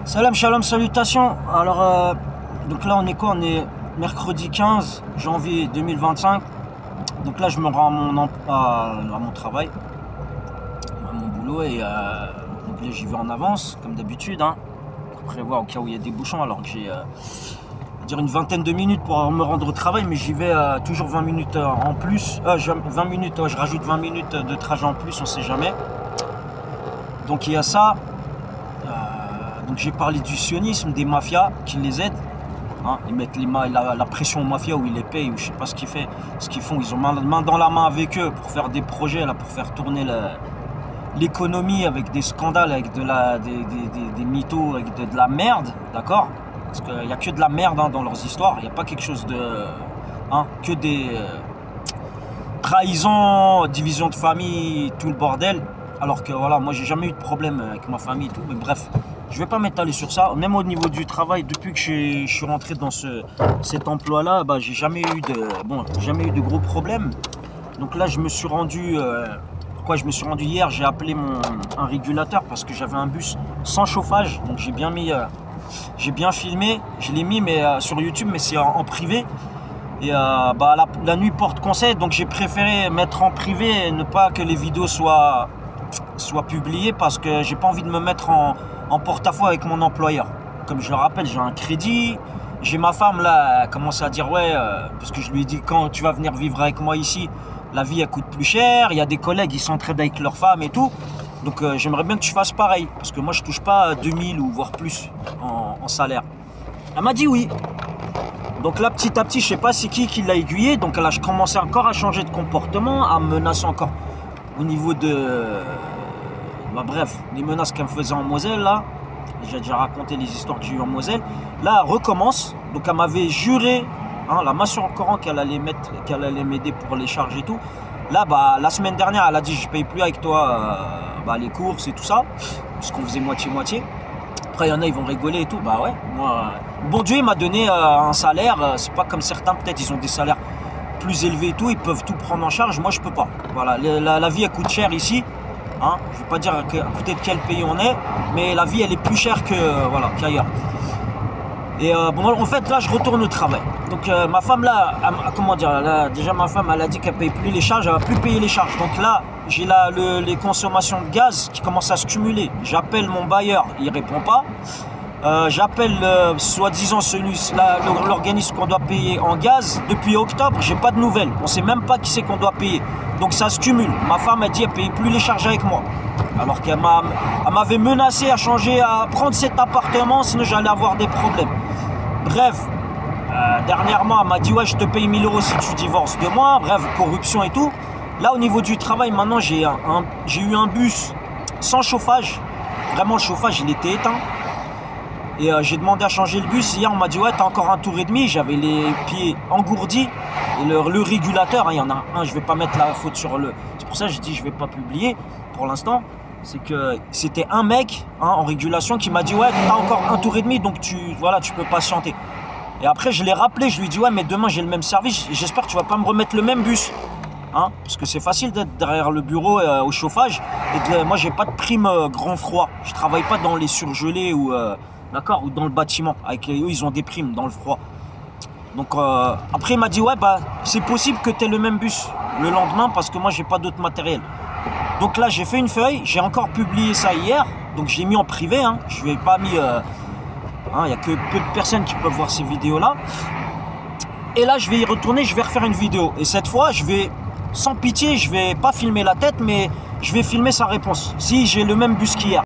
Salam, shalom, salutations. Alors, donc là, on est quoi? On est mercredi 15 janvier 2025. Donc là, je me rends à mon travail, à mon boulot. Et donc là, j'y vais en avance, comme d'habitude, hein, pour prévoir au cas où il y a des bouchons. Alors que j'ai dire une vingtaine de minutes pour me rendre au travail, mais j'y vais toujours 20 minutes en plus. 20 minutes, je rajoute 20 minutes de trajet en plus, on sait jamais. Donc il y a ça. Donc j'ai parlé du sionisme, des mafias qui les aident. Hein, ils mettent la pression aux mafias ou ils les payent ou je sais pas ce qu'ils font. Ils ont main dans la main avec eux pour faire des projets, là, pour faire tourner l'économie avec des scandales, avec des mythos, avec de la merde, d'accord? Parce qu'il n'y a que de la merde, hein, dans leurs histoires. Il n'y a pas quelque chose de... Hein, que des trahisons, division de famille, tout le bordel. Alors que voilà, moi j'ai jamais eu de problème avec ma famille et tout, mais bref, je vais pas m'étaler sur ça. Même au niveau du travail, depuis que je suis rentré dans cet emploi-là, bah, j'ai jamais eu de gros problèmes. Donc là, je me suis rendu hier, j'ai appelé un régulateur parce que j'avais un bus sans chauffage. Donc j'ai bien filmé, je l'ai mis mais sur YouTube, mais c'est en privé. Et bah, la nuit porte conseil, donc j'ai préféré mettre en privé et ne pas que les vidéos soient publiées parce que j'ai pas envie de me mettre en porte-à-faux avec mon employeur. Comme je le rappelle, j'ai un crédit, j'ai ma femme là, elle commence à dire ouais, parce que je lui ai dit quand tu vas venir vivre avec moi ici, la vie elle coûte plus cher, il y a des collègues, ils s'entraident avec leurs femmes et tout. Donc j'aimerais bien que tu fasses pareil, parce que moi je touche pas 2000 ou voire plus en salaire. Elle m'a dit oui. Donc là, petit à petit, je sais pas c'est qui l'a aiguillé. Donc là, je commençais encore à changer de comportement, à me menacer encore au niveau de... Bah, bref, les menaces qu'elle me faisait en Moselle, là. J'ai déjà raconté les histoires que j'ai eues en Moselle. Là, elle recommence. Donc elle m'avait juré, hein, la main sur le Coran, qu'elle allait m'aider pour les charges et tout. Là, bah, la semaine dernière, elle a dit, je paye plus avec toi bah, les courses et tout ça. Parce qu'on faisait moitié-moitié. Après, il y en a, ils vont rigoler et tout. Bah ouais, moi... Bon Dieu, il m'a donné un salaire. C'est pas comme certains, peut-être, ils ont des salaires plus élevés et tout. Ils peuvent tout prendre en charge. Moi, je peux pas. Voilà, la vie, elle coûte cher ici. Hein, je vais pas dire à côté de quel pays on est. Mais la vie, elle est plus chère qu'ailleurs. Et bon, en fait, là, je retourne au travail. Donc, ma femme, là, comment dire, là, déjà, ma femme, elle a dit qu'elle paye plus les charges. Elle va plus payer les charges. Donc là, j'ai les consommations de gaz qui commencent à se cumuler. J'appelle mon bailleur, il répond pas. J'appelle soi-disant l'organisme qu'on doit payer en gaz. Depuis octobre, j'ai pas de nouvelles. On sait même pas qui c'est qu'on doit payer. Donc ça se cumule. Ma femme a dit qu'elle paye plus les charges avec moi. Alors qu'elle m'avait menacé à prendre cet appartement, sinon j'allais avoir des problèmes. Bref, dernièrement, elle m'a dit ouais, je te paye 1000 € si tu divorces de moi. Bref, corruption et tout. Là, au niveau du travail, maintenant, j'ai eu un bus sans chauffage. Vraiment, le chauffage, il était éteint. Et j'ai demandé à changer le bus. Hier, on m'a dit ouais, t'as encore un tour et demi. J'avais les pieds engourdis. Et le régulateur, hein, il y en a un, je vais pas mettre la faute sur le... C'est pour ça que je dis je vais pas publier pour l'instant. C'est que c'était un mec, hein, en régulation qui m'a dit ouais, t'as encore un tour et demi, donc tu peux patienter. Et après, je l'ai rappelé. Je lui ai dit ouais, mais demain, j'ai le même service. J'espère que tu vas pas me remettre le même bus. Hein, parce que c'est facile d'être derrière le bureau au chauffage. Et moi, j'ai pas de prime grand froid. Je travaille pas dans les surgelés ou d'accord, ou dans le bâtiment. Avec eux, ils ont des primes dans le froid. Donc après, il m'a dit ouais, bah c'est possible que tu aies le même bus le lendemain parce que moi, j'ai pas d'autre matériel. Donc là, j'ai fait une feuille. J'ai encore publié ça hier. Donc j'ai mis en privé. Hein, je n'ai pas mis. Il y a que peu de personnes qui peuvent voir ces vidéos là. Et là, je vais y retourner. Je vais refaire une vidéo. Et cette fois, je vais sans pitié, je vais pas filmer la tête, mais je vais filmer sa réponse. Si j'ai le même bus qu'hier.